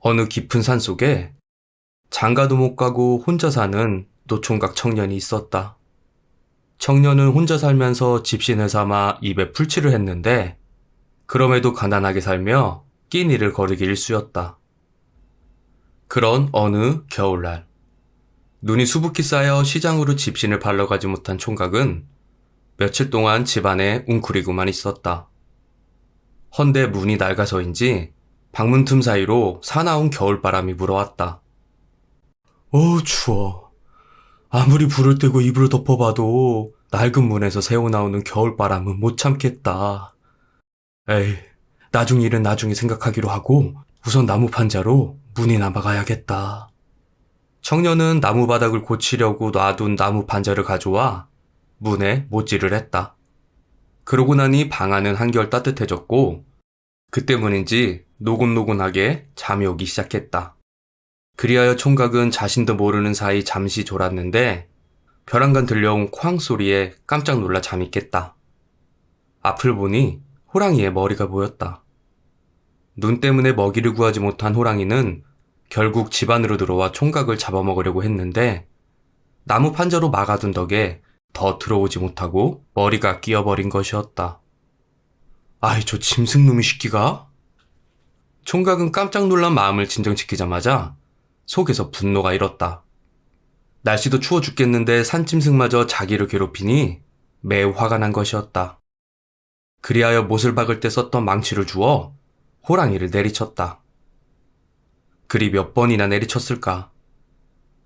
어느 깊은 산속에 장가도 못 가고 혼자 사는 노총각 청년이 있었다. 청년은 혼자 살면서 집신을 삼아 입에 풀칠을 했는데 그럼에도 가난하게 살며 끼니를 거르기 일쑤였다. 그런 어느 겨울날 눈이 수북히 쌓여 시장으로 집신을 팔러 가지 못한 총각은 며칠 동안 집안에 웅크리고만 있었다. 헌데 문이 낡아서인지 방문 틈 사이로 사나운 겨울바람이 불어왔다. 추워. 아무리 불을 떼고 이불을 덮어봐도 낡은 문에서 새어나오는 겨울바람은 못 참겠다. 에이, 나중 일은 나중에 생각하기로 하고 우선 나무 판자로 문이나 막아야겠다. 청년은 나무 바닥을 고치려고 놔둔 나무 판자를 가져와 문에 못질을 했다. 그러고 나니 방 안은 한결 따뜻해졌고 그 때문인지 노곤노곤하게 잠이 오기 시작했다. 그리하여 총각은 자신도 모르는 사이 잠시 졸았는데 벼랑간 들려온 쾅 소리에 깜짝 놀라 잠이 깼다. 앞을 보니 호랑이의 머리가 보였다. 눈 때문에 먹이를 구하지 못한 호랑이는 결국 집 안으로 들어와 총각을 잡아먹으려고 했는데 나무 판자로 막아둔 덕에 더 들어오지 못하고 머리가 끼어버린 것이었다. 아이, 저 짐승놈의 새끼가? 총각은 깜짝 놀란 마음을 진정시키자마자 속에서 분노가 일었다. 날씨도 추워 죽겠는데 산짐승마저 자기를 괴롭히니 매우 화가 난 것이었다. 그리하여 못을 박을 때 썼던 망치를 주어 호랑이를 내리쳤다. 그리 몇 번이나 내리쳤을까?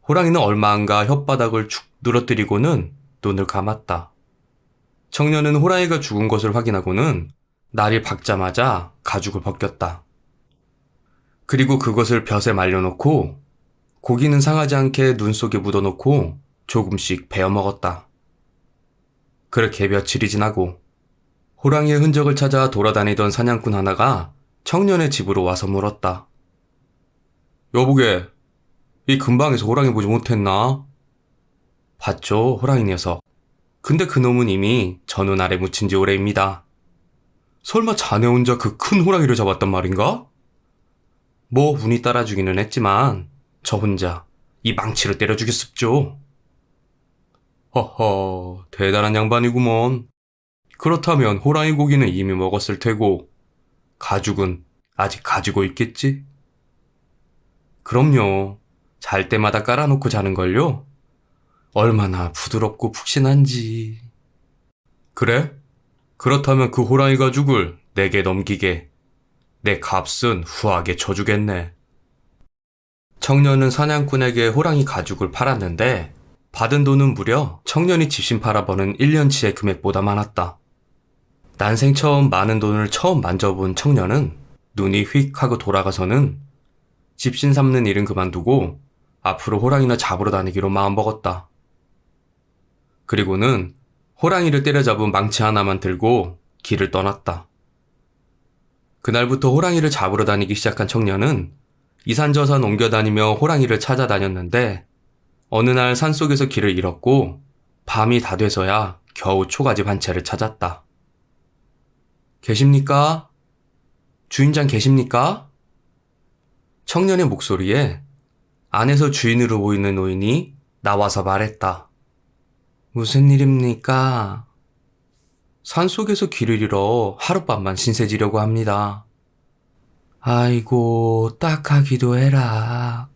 호랑이는 얼마 안가 혓바닥을 축 늘어뜨리고는 눈을 감았다. 청년은 호랑이가 죽은 것을 확인하고는 날이 밝자마자 가죽을 벗겼다. 그리고 그것을 벼에 말려놓고 고기는 상하지 않게 눈 속에 묻어놓고 조금씩 베어 먹었다. 그렇게 며칠이 지나고 호랑이의 흔적을 찾아 돌아다니던 사냥꾼 하나가 청년의 집으로 와서 물었다. 여보게, 이 근방에서 호랑이 보지 못했나? 봤죠, 호랑이 녀석. 근데 그놈은 이미 전운 아래 묻힌 지 오래입니다. 설마 자네 혼자 그 큰 호랑이를 잡았단 말인가? 뭐 운이 따라주기는 했지만 저 혼자 이 망치로 때려 죽였습죠. 허허, 대단한 양반이구먼. 그렇다면 호랑이 고기는 이미 먹었을 테고 가죽은 아직 가지고 있겠지? 그럼요. 잘 때마다 깔아놓고 자는걸요? 얼마나 부드럽고 푹신한지. 그래? 그렇다면 그 호랑이 가죽을 내게 넘기게. 내 값은 후하게 쳐주겠네. 청년은 사냥꾼에게 호랑이 가죽을 팔았는데 받은 돈은 무려 청년이 집신 팔아버는 1년치의 금액보다 많았다. 난생 처음 많은 돈을 처음 만져본 청년은 눈이 휙 하고 돌아가서는 집신 삼는 일은 그만두고 앞으로 호랑이나 잡으러 다니기로 마음먹었다. 그리고는 호랑이를 때려잡은 망치 하나만 들고 길을 떠났다. 그날부터 호랑이를 잡으러 다니기 시작한 청년은 이산저산 옮겨다니며 호랑이를 찾아다녔는데 어느 날 산속에서 길을 잃었고 밤이 다 돼서야 겨우 초가집 한 채를 찾았다. 계십니까? 주인장 계십니까? 청년의 목소리에 안에서 주인으로 보이는 노인이 나와서 말했다. 무슨 일입니까? 산속에서 길을 잃어 하룻밤만 신세지려고 합니다. 아이고, 딱하기도 해라.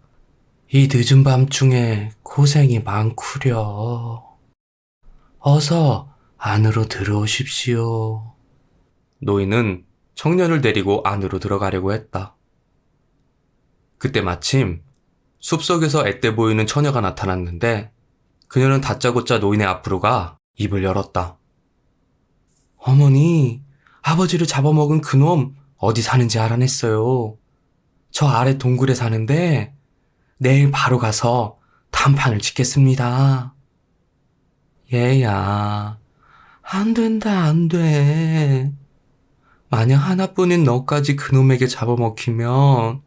이 늦은 밤중에 고생이 많구려. 어서 안으로 들어오십시오. 노인은 청년을 데리고 안으로 들어가려고 했다. 그때 마침 숲속에서 앳돼 보이는 처녀가 나타났는데 그녀는 다짜고짜 노인의 앞으로 가 입을 열었다. 어머니, 아버지를 잡아먹은 그놈 어디 사는지 알아냈어요. 저 아래 동굴에 사는데 내일 바로 가서 단판을 짓겠습니다. 얘야, 안 된다, 안 돼. 만약 하나뿐인 너까지 그놈에게 잡아먹히면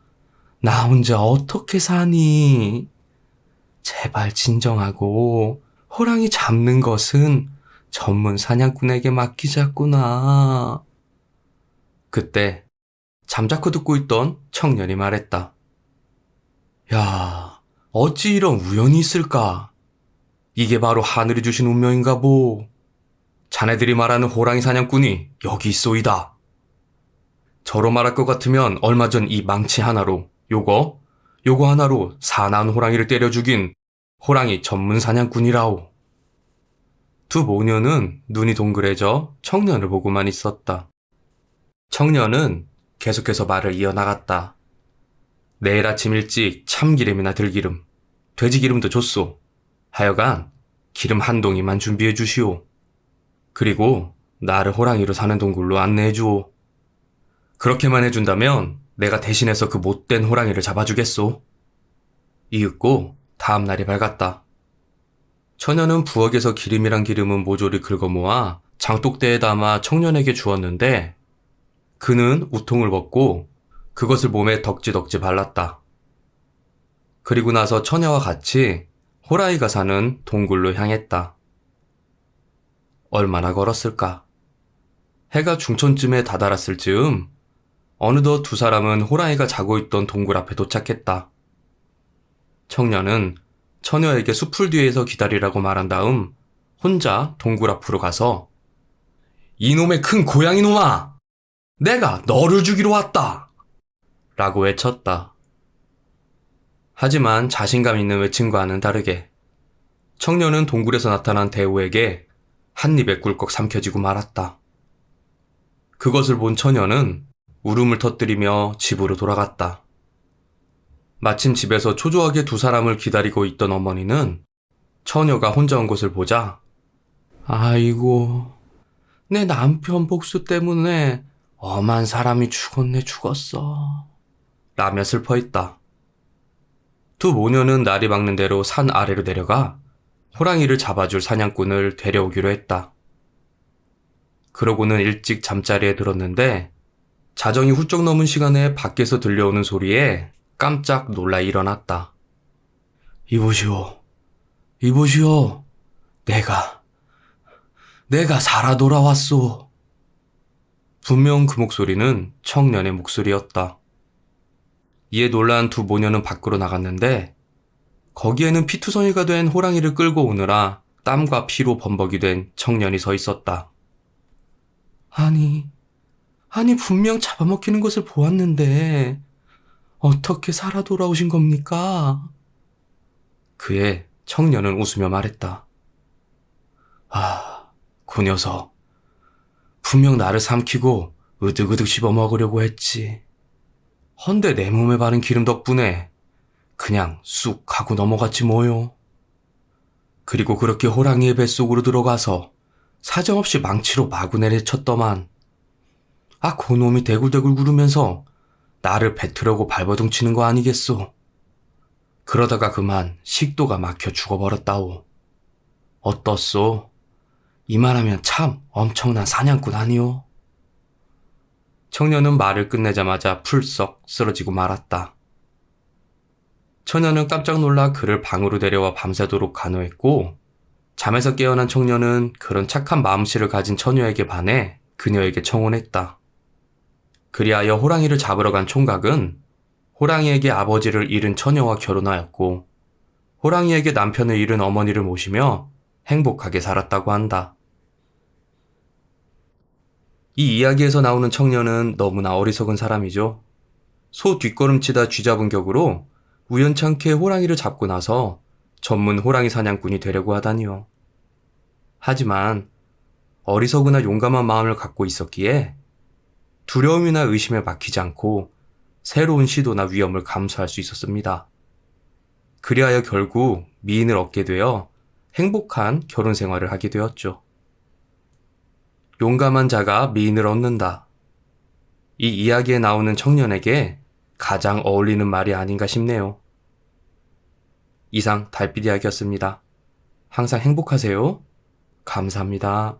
나 혼자 어떻게 사니? 제발 진정하고 호랑이 잡는 것은 전문 사냥꾼에게 맡기자꾸나. 그때 잠자코 듣고 있던 청년이 말했다. 야, 어찌 이런 우연이 있을까? 이게 바로 하늘이 주신 운명인가 보. 자네들이 말하는 호랑이 사냥꾼이 여기 있소이다. 저로 말할 것 같으면 얼마 전 이 망치 하나로, 요거 하나로 사나운 호랑이를 때려 죽인 호랑이 전문 사냥꾼이라오. 두 모녀는 눈이 동그래져 청년을 보고만 있었다. 청년은 계속해서 말을 이어나갔다. 내일 아침 일찍 참기름이나 들기름, 돼지기름도 줬소. 하여간 기름 한 동이만 준비해 주시오. 그리고 나를 호랑이로 사는 동굴로 안내해 주오. 그렇게만 해준다면 내가 대신해서 그 못된 호랑이를 잡아주겠소. 이윽고 다음 날이 밝았다. 처녀는 부엌에서 기름이랑 기름은 모조리 긁어모아 장독대에 담아 청년에게 주었는데 그는 우통을 벗고 그것을 몸에 덕지덕지 발랐다. 그리고 나서 처녀와 같이 호랑이가 사는 동굴로 향했다. 얼마나 걸었을까? 해가 중천쯤에 다다랐을 즈음 어느덧 두 사람은 호랑이가 자고 있던 동굴 앞에 도착했다. 청년은 처녀에게 숲풀 뒤에서 기다리라고 말한 다음 혼자 동굴 앞으로 가서 이놈의 큰 고양이 놈아! 내가 너를 죽이러 왔다! 라고 외쳤다. 하지만 자신감 있는 외침과는 다르게 청년은 동굴에서 나타난 대우에게 한 입에 꿀꺽 삼켜지고 말았다. 그것을 본 처녀는 울음을 터뜨리며 집으로 돌아갔다. 마침 집에서 초조하게 두 사람을 기다리고 있던 어머니는 처녀가 혼자 온 것을 보자 아이고, 내 남편 복수 때문에 엄한 사람이 죽었어. 라며 슬퍼했다. 두 모녀는 날이 밝는 대로 산 아래로 내려가 호랑이를 잡아줄 사냥꾼을 데려오기로 했다. 그러고는 일찍 잠자리에 들었는데 자정이 훌쩍 넘은 시간에 밖에서 들려오는 소리에 깜짝 놀라 일어났다. 이보시오. 내가 살아 돌아왔소. 분명 그 목소리는 청년의 목소리였다. 이에 놀란 두 모녀는 밖으로 나갔는데 거기에는 피투성이가 된 호랑이를 끌고 오느라 땀과 피로 범벅이 된 청년이 서 있었다. 아니 분명 잡아먹히는 것을 보았는데 어떻게 살아 돌아오신 겁니까? 그에 청년은 웃으며 말했다. 그 녀석. 분명 나를 삼키고 으득으득 씹어먹으려고 했지. 헌데 내 몸에 바른 기름 덕분에 그냥 쑥 하고 넘어갔지 뭐요. 그리고 그렇게 호랑이의 뱃속으로 들어가서 사정없이 망치로 마구 내리쳤더만. 그놈이 대굴대굴 구르면서 나를 뱉으려고 발버둥 치는 거 아니겠소. 그러다가 그만 식도가 막혀 죽어버렸다오. 어떻소? 이만하면 참 엄청난 사냥꾼 아니오? 청년은 말을 끝내자마자 풀썩 쓰러지고 말았다. 처녀는 깜짝 놀라 그를 방으로 데려와 밤새도록 간호했고 잠에서 깨어난 청년은 그런 착한 마음씨를 가진 처녀에게 반해 그녀에게 청혼했다. 그리하여 호랑이를 잡으러 간 총각은 호랑이에게 아버지를 잃은 처녀와 결혼하였고 호랑이에게 남편을 잃은 어머니를 모시며 행복하게 살았다고 한다. 이 이야기에서 나오는 청년은 너무나 어리석은 사람이죠. 소 뒷걸음치다 쥐잡은 격으로 우연찮게 호랑이를 잡고 나서 전문 호랑이 사냥꾼이 되려고 하다니요. 하지만 어리석으나 용감한 마음을 갖고 있었기에 두려움이나 의심에 막히지 않고 새로운 시도나 위험을 감수할 수 있었습니다. 그리하여 결국 미인을 얻게 되어 행복한 결혼 생활을 하게 되었죠. 용감한 자가 미인을 얻는다. 이 이야기에 나오는 청년에게 가장 어울리는 말이 아닌가 싶네요. 이상 달빛 이야기였습니다. 항상 행복하세요. 감사합니다.